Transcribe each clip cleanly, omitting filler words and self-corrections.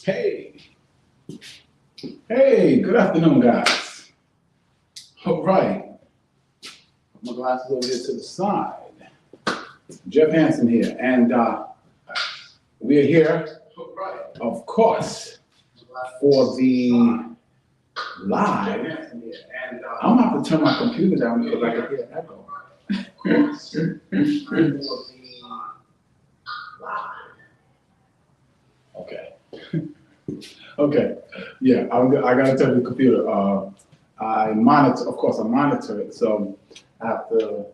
Hey, hey, good afternoon, guys. All right, put my glasses over here to the side. Jeff Hansen here, and we're here, of course, for the live. I'm gonna have to turn my computer down because I can hear echo. Okay. Okay. Yeah, I gotta tell the computer. I monitor, of course, I monitor it, so I have to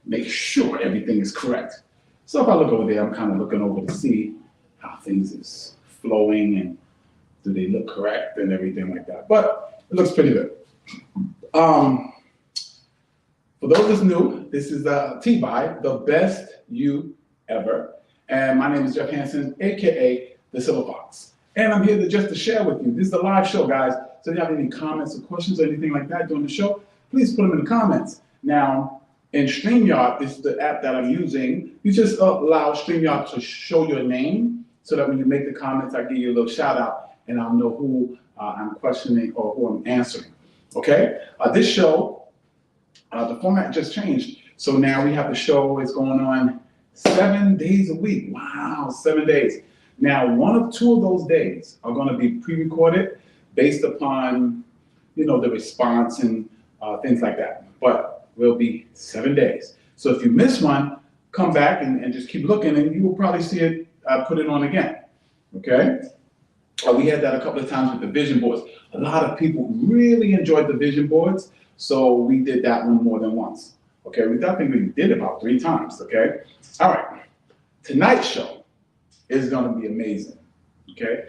make sure everything is correct. So if I look over there, I'm kind of looking over to see how things is flowing and do they look correct and everything like that. But it looks pretty good. For those that's new, this is TBYE, the best you ever. And my name is Jeff Hansen, aka the Silver Fox. And I'm here to share with you. This is a live show, guys. So if you have any comments or questions or anything like that during the show, please put them in the comments. Now, in StreamYard, this is the app that I'm using. You just allow StreamYard to show your name so that when you make the comments, I give you a little shout out and I'll know who I'm questioning or who I'm answering. Okay? This show, the format just changed. So now we have the show is going on 7 days a week. Wow, 7 days. Now, one of two of those days are going to be pre-recorded based upon, the response and things like that. But will be 7 days. So if you miss one, come back and just keep looking and you will probably see it, put it on again, okay? We had that a couple of times with the vision boards. A lot of people really enjoyed the vision boards, so we did that one more than once, okay? I think we did about 3 times, okay? All right, tonight's show is gonna be amazing, okay?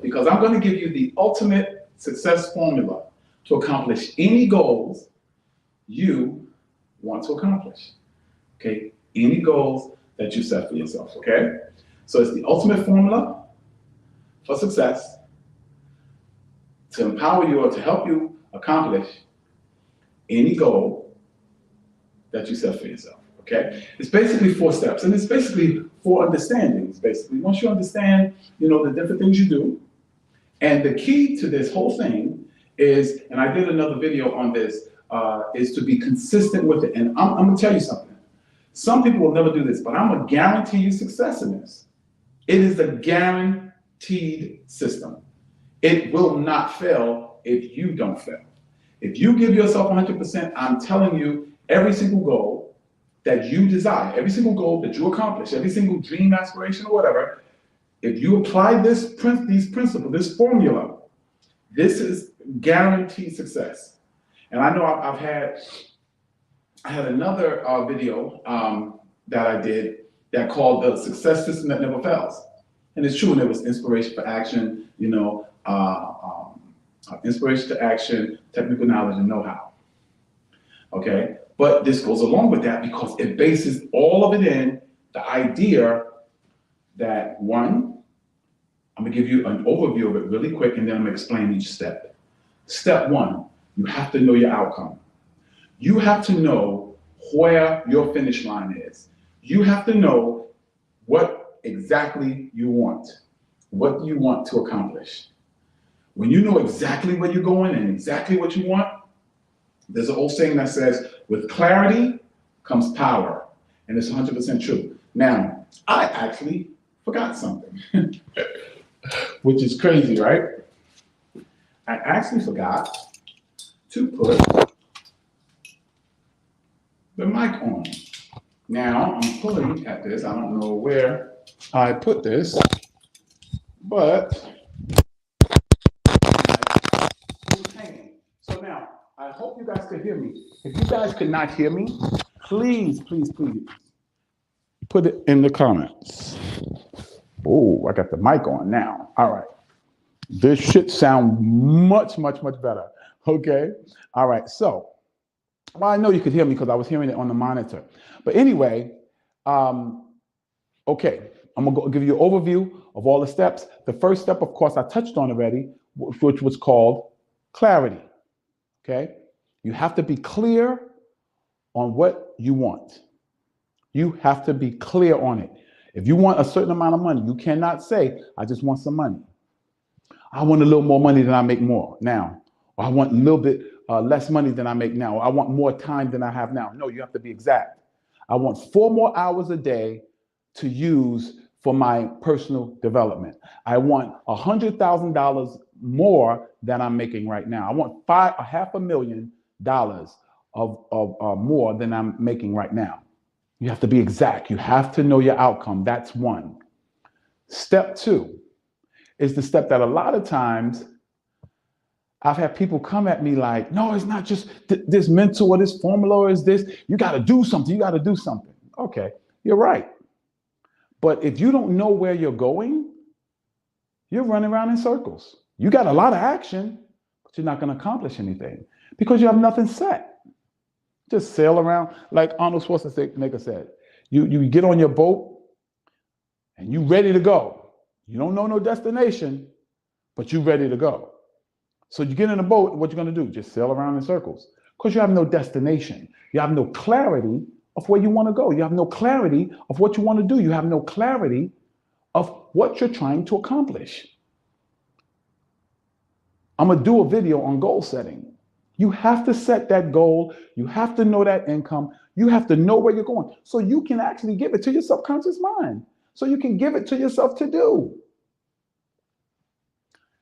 Because I'm gonna give you the ultimate success formula to accomplish any goals you want to accomplish, okay? Any goals that you set for yourself, okay? So it's the ultimate formula for success to empower you or to help you accomplish any goal that you set for yourself, okay? It's basically 4 steps, and it's basically 4 understandings, basically. Once you understand, the different things you do, and the key to this whole thing is, and I did another video on this, is to be consistent with it. And I'm gonna tell you something. Some people will never do this, but I'm gonna guarantee you success in this. It is a guaranteed system. It will not fail if you don't fail. If you give yourself 100%, I'm telling you, every single goal that you desire, every single goal that you accomplish, every single dream, aspiration, or whatever, if you apply these principles, this formula, this is guaranteed success. And I know I had another video that I did that called the success system that never fails. And it's true, and it was inspiration for action, inspiration to action, technical knowledge and know-how. Okay, but this goes along with that because it bases all of it in the idea that one, I'm gonna give you an overview of it really quick and then I'm gonna explain each step. Step 1, you have to know your outcome. You have to know where your finish line is. You have to know what exactly you want, what you want to accomplish. When you know exactly where you're going and exactly what you want, there's an old saying that says, with clarity comes power. And it's 100% true. Now, I actually forgot something, which is crazy, right? I actually forgot to put the mic on. Now I'm pulling at this. I don't know where I put this, but it's hanging. So now I hope you guys could hear me. If you guys could not hear me, please put it in the comments. Oh, I got the mic on now. All right. This should sound much better. Okay. All right. So, well, I know you could hear me because I was hearing it on the monitor. But anyway, okay, I'm gonna give you an overview of all the steps. The first step, of course, I touched on already, which was called clarity. Okay. You have to be clear on what you want. You have to be clear on it. If you want a certain amount of money, you cannot say, I just want some money. I want a little more money than I make more now. Or I want a little bit less money than I make now. Or I want more time than I have now. No, you have to be exact. I want 4 more hours a day to use for my personal development. I want $100,000 more than I'm making right now. I want $500,000 of more than I'm making right now. You have to be exact. You have to know your outcome. That's one. Step 2 is the step that a lot of times I've had people come at me like, no, it's not just this mental or this formula or is this. You got to do something. You got to do something. Okay, you're right. But if you don't know where you're going, you're running around in circles. You got a lot of action, but you're not going to accomplish anything because you have nothing set. Just sail around like Arnold Schwarzenegger said. You get on your boat and you ready to go. You don't know no destination, but you ready to go. So you get in a boat, what you're going to do? Just sail around in circles because you have no destination. You have no clarity of where you want to go. You have no clarity of what you want to do. You have no clarity of what you're trying to accomplish. I'm going to do a video on goal setting. You have to set that goal. You have to know that income. You have to know where you're going so you can actually give it to your subconscious mind. So you can give it to yourself to do.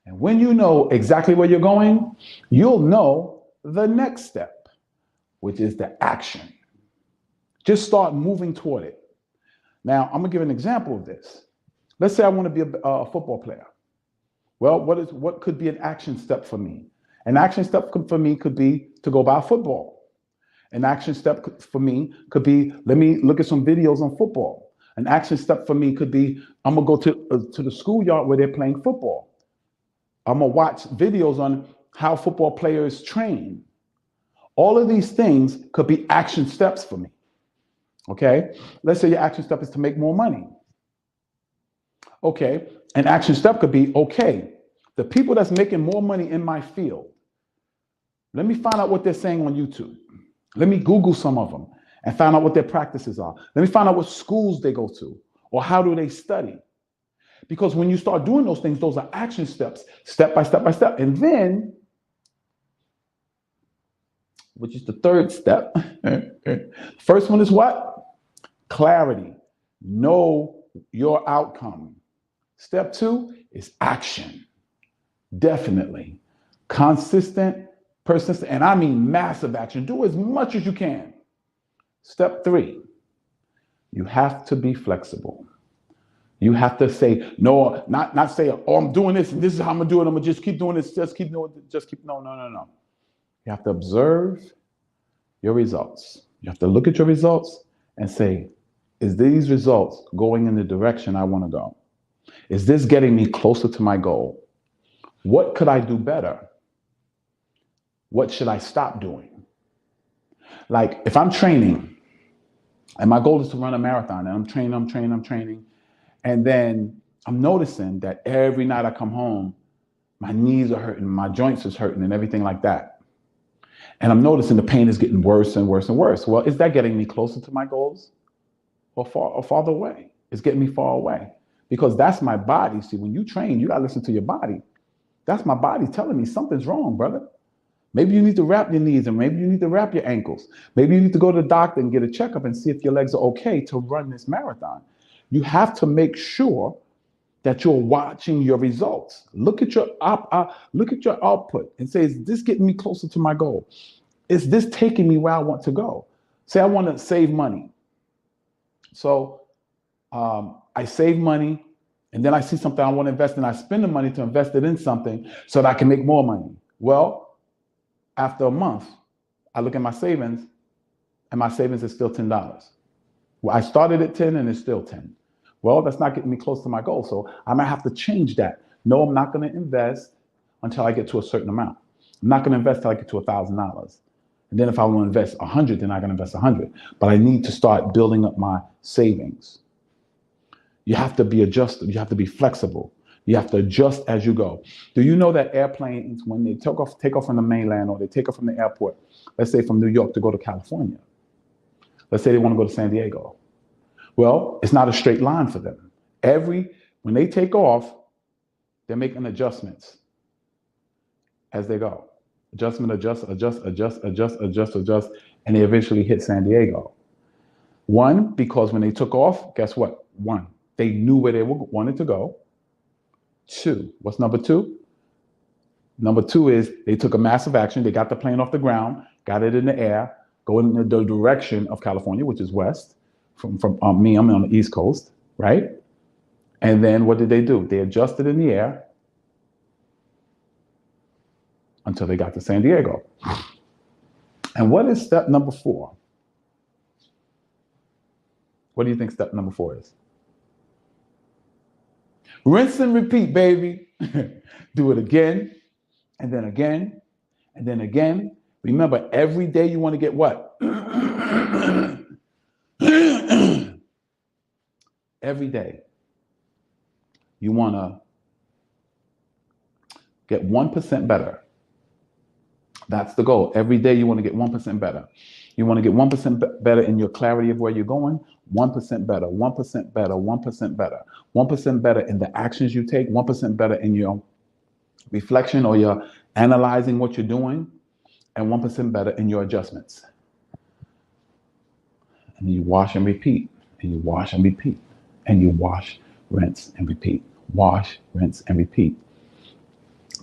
And when you know exactly where you're going, you'll know the next step, which is the action. Just start moving toward it. Now, I'm going to give an example of this. Let's say I want to be a football player. Well, what could be an action step for me? An action step for me could be to go buy a football. An action step for me could be, let me look at some videos on football. An action step for me could be, I'm going to go to the schoolyard where they're playing football. I'm going to watch videos on how football players train. All of these things could be action steps for me. Okay? Let's say your action step is to make more money. Okay, an action step could be, okay, the people that's making more money in my field, let me find out what they're saying on YouTube. Let me Google some of them and find out what their practices are. Let me find out what schools they go to or how do they study. Because when you start doing those things, those are action steps, step by step by step. And then, which is the third step, first one is what? Clarity. Know your outcome. Step 2 is action. Definitely. Consistent, persistent, and I mean massive action. Do as much as you can. Step 3, you have to be flexible. You have to say, no, not say, oh, I'm doing this and this is how I'm gonna do it. I'm gonna just keep doing this, no. You have to observe your results. You have to look at your results and say, is these results going in the direction I wanna go? Is this getting me closer to my goal? What could I do better? What should I stop doing? Like if I'm training and my goal is to run a marathon and I'm training, and then I'm noticing that every night I come home, my knees are hurting, my joints is hurting and everything like that. And I'm noticing the pain is getting worse and worse and worse. Well, is that getting me closer to my goals or farther away? It's getting me far away because that's my body. See, when you train, you gotta listen to your body. That's my body telling me something's wrong, brother. Maybe you need to wrap your knees and maybe you need to wrap your ankles. Maybe you need to go to the doctor and get a checkup and see if your legs are okay to run this marathon. You have to make sure that you're watching your results. Look at your output and say, is this getting me closer to my goal? Is this taking me where I want to go? Say I want to save money. So I save money and then I see something I want to invest in. I spend the money to invest it in something so that I can make more money. Well, after a month, I look at my savings and my savings is still $10. Well, I started at 10 and it's still 10. Well, that's not getting me close to my goal. So I might have to change that. No, I'm not going to invest until I get to a certain amount. I'm not going to invest till I get to $1,000. And then if I want to invest 100, then I'm going to invest 100. But I need to start building up my savings. You have to be adjusted. You have to be flexible. You have to adjust as you go. Do you know that airplanes, when they take off from the mainland or they take off from the airport, let's say from New York to go to California, let's say they want to go to San Diego. Well, it's not a straight line for them. When they take off, they're making adjustments as they go. Adjust, and they eventually hit San Diego. One, because when they took off, guess what? One, they knew where they wanted to go. Two, what's number two? Number two is they took a massive action. They got the plane off the ground, got it in the air, going in the direction of California, which is west. From me, I'm on the East Coast, right? And then what did they do? They adjusted in the air until they got to San Diego. And what is step number 4? What do you think step number 4 is? Rinse and repeat, baby. Do it again, and then again, and then again. Remember, every day you want to get what? Every day you want to get 1% better. That's the goal. Every day you want to get 1% better. You want to get 1% better in your clarity of where you're going. 1% better, 1% better, 1% better. 1% better in the actions you take. 1% better in your reflection or your analyzing what you're doing. And 1% better in your adjustments. And you wash and repeat. And you wash and repeat. And you wash, rinse, and repeat. Wash, rinse, and repeat.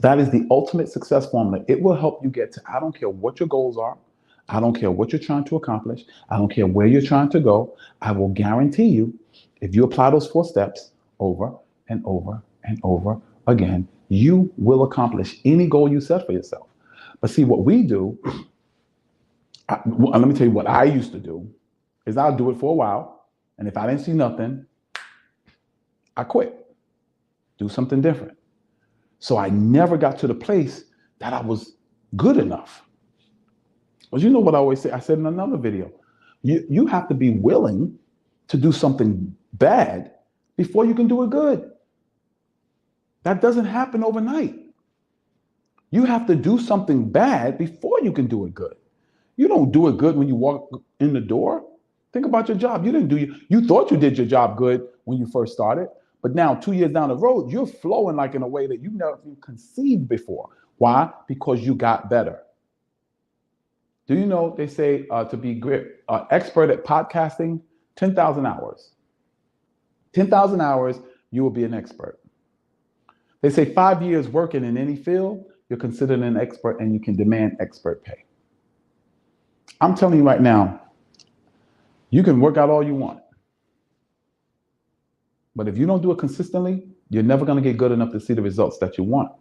That is the ultimate success formula. It will help you get to, I don't care what your goals are. I don't care what you're trying to accomplish. I don't care where you're trying to go. I will guarantee you, if you apply those 4 steps over and over and over again, you will accomplish any goal you set for yourself. But see, what we do, let me tell you what I used to do, is I'll do it for a while. And if I didn't see nothing, I quit. Do something different. So I never got to the place that I was good enough. But you know what I always say? I said in another video, you have to be willing to do something bad before you can do it good. That doesn't happen overnight. You have to do something bad before you can do it good. You don't do it good when you walk in the door. Think about your job. You thought you did your job good when you first started, but now 2 years down the road, you're flowing like in a way that you never conceived before. Why? Because you got better. Do you know they say to be expert at podcasting, 10,000 hours. 10,000 hours, you will be an expert. They say 5 years working in any field, you're considered an expert and you can demand expert pay. I'm telling you right now, you can work out all you want. But if you don't do it consistently, you're never going to get good enough to see the results that you want.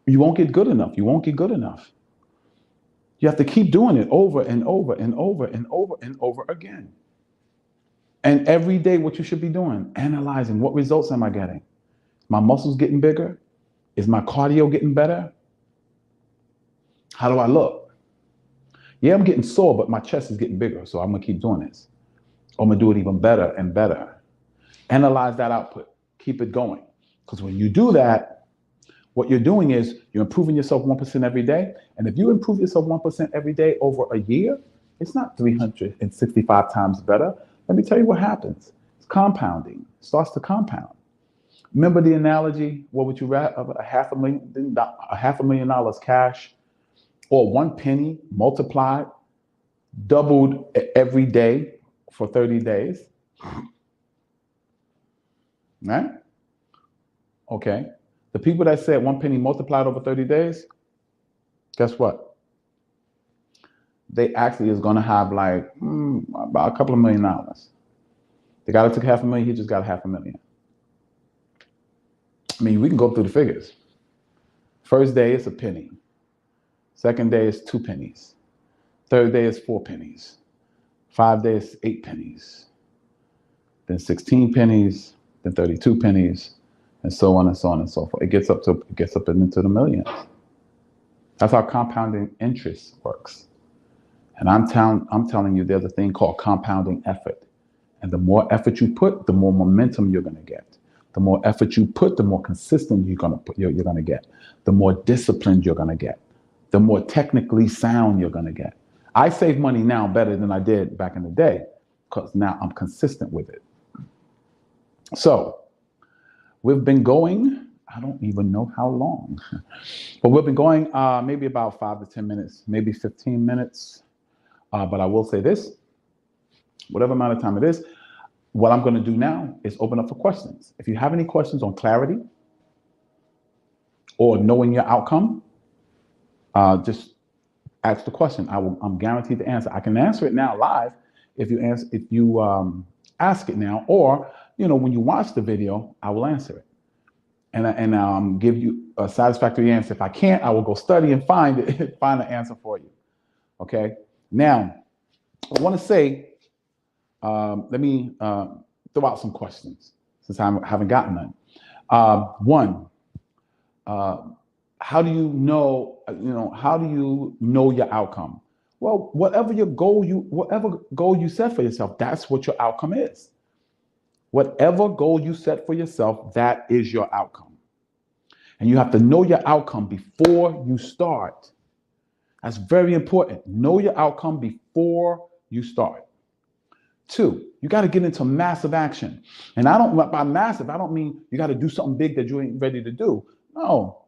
You won't get good enough. You won't get good enough. You have to keep doing it over and over and over and over and over again. And every day, what you should be doing, analyzing what results am I getting? My muscles getting bigger? Is my cardio getting better? How do I look? Yeah, I'm getting sore, but my chest is getting bigger, so I'm going to keep doing this. I'm going to do it even better and better. Analyze that output. Keep it going. Because when you do that, what you're doing is you're improving yourself 1% every day. And if you improve yourself 1% every day over a year, it's not 365 times better. Let me tell you what happens. It's compounding. It starts to compound. Remember the analogy? What would you rather? $500,000 cash or 1 penny multiplied, doubled every day for 30 days? Right? Okay. The people that said 1 penny multiplied over 30 days, guess what? They actually is going to have like about a couple of $1 million. The guy that took $500,000, he just got $500,000. I mean, we can go through the figures. First day is a penny. Second day is 2 pennies. Third day is 4 pennies. 5 days, 8 pennies. Then 16 pennies. Then 32 pennies. And so on and so on and so forth. It gets up into the millions. That's how compounding interest works. And I'm telling you, there's a thing called compounding effort. And the more effort you put, the more momentum you're going to get. The more effort you put, the more consistent you're going to get. The more disciplined you're going to get. The more technically sound you're going to get. I save money now better than I did back in the day because now I'm consistent with it. So we've been going, I don't even know how long, but we've been going maybe about 5 to 10 minutes, maybe 15 minutes. But I will say this, whatever amount of time it is, what I'm going to do now is open up for questions. If you have any questions on clarity or knowing your outcome, just ask the question. I'm guaranteed to answer. I can answer it now live if you ask it now, or when you watch the video, I will answer it and give you a satisfactory answer. If I can't, I will go study and find an answer for you. Okay. Now, I want to say, let me throw out some questions since I haven't gotten none. One. How do you know? How do you know your outcome? Well, whatever goal you set for yourself, that's what your outcome is. Whatever goal you set for yourself, that is your outcome. And you have to know your outcome before you start. That's very important. Know your outcome before you start. 2, you got to get into massive action. And by massive, I don't mean you got to do something big that you ain't ready to do. No.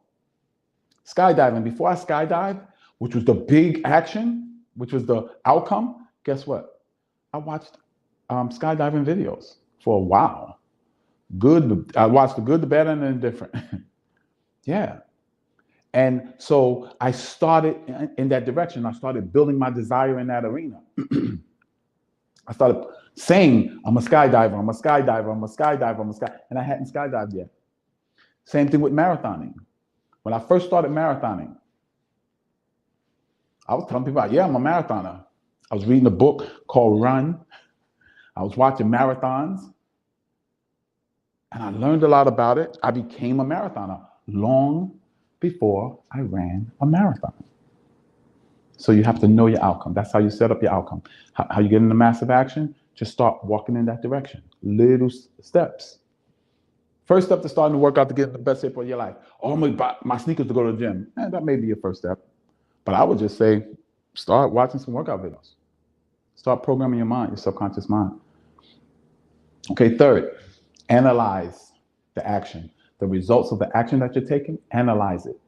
Skydiving. Before I skydived, which was the big action, which was the outcome, guess what? I watched skydiving videos for a while. I watched the good, the bad, and the indifferent. Yeah. And so I started in that direction. I started building my desire in that arena. I started saying, I'm a skydiver, I'm a skydiver, I'm a skydiver, I'm a sky, and I hadn't skydived yet. Same thing with marathoning. When I first started marathoning, I was telling people, yeah, I'm a marathoner. I was reading a book called Run. I was watching marathons, and I learned a lot about it. I became a marathoner long before I ran a marathon. So you have to know your outcome. That's how you set up your outcome. How you get into massive action? Just start walking in that direction. Little steps. First step to starting to work out to get in the best shape of your life. Oh, I'm going to buy my sneakers to go to the gym. That may be your first step. But I would just say, start watching some workout videos. Start programming your mind, your subconscious mind. Okay, 3rd, analyze the action. The results of the action that you're taking, analyze it.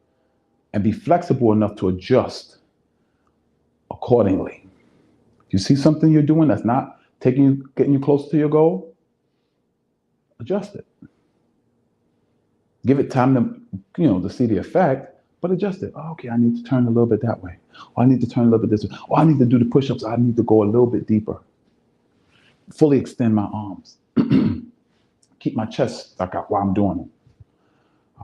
And be flexible enough to adjust accordingly. If you see something you're doing that's not getting you closer to your goal, adjust it. Give it time to see the effect, but adjust it. Oh, okay, I need to turn a little bit that way. Or I need to turn a little bit this way. Or I need to do the push-ups. I need to go a little bit deeper. Fully extend my arms. Keep my chest stuck out while I'm doing it.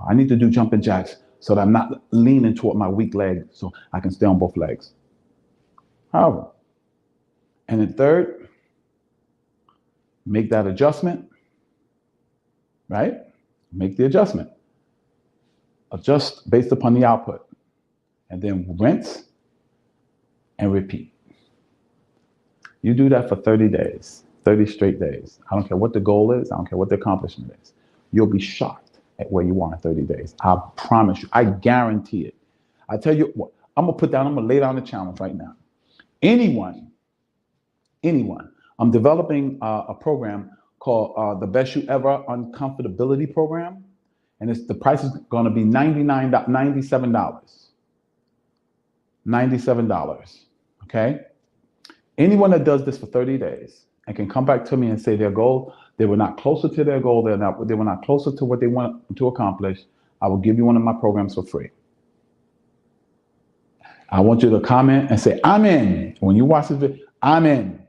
I need to do jumping jacks so that I'm not leaning toward my weak leg so I can stay on both legs. However, and then 3rd, make that adjustment, right? Make the adjustment. Adjust based upon the output. And then rinse and repeat. You do that for 30 days, 30 straight days. I don't care what the goal is. I don't care what the accomplishment is. You'll be shocked at where you are in 30 days. I promise you. I guarantee it. I tell you what, I'm going to lay down the challenge right now. Anyone, I'm developing a program called the Best You Ever Uncomfortability Program. And the price is going to be $97. $97. Okay? Anyone that does this for 30 days and can come back to me and say their goal, they were not closer to their goal, they were not closer to what they want to accomplish, I will give you one of my programs for free. I want you to comment and say, I'm in. When you watch this video, I'm in.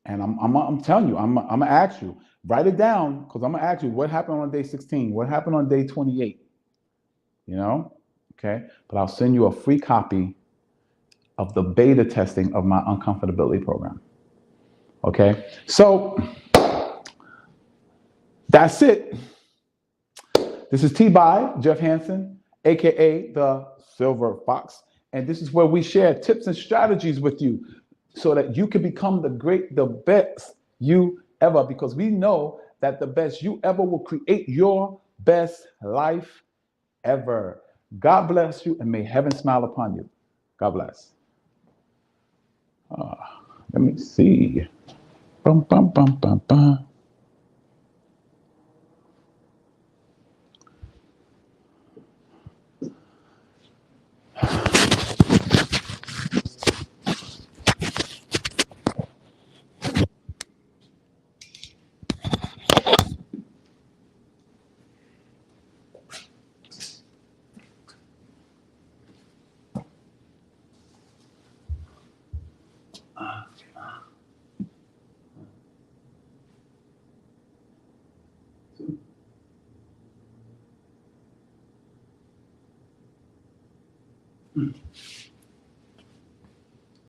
And I'm telling you, I'm going to ask you, write it down, because I'm going to ask you what happened on day 16, what happened on day 28, okay? But I'll send you a free copy of the beta testing of my uncomfortability program, okay? So that's it. This is TBYE, Jeff Hansen, AKA the Silver Fox. And this is where we share tips and strategies with you so that you can become the best you ever, because we know that the best you ever will create your best life ever. God bless you, and may heaven smile upon you. God bless. Let me see. Bum, bum, bum, bum, bum.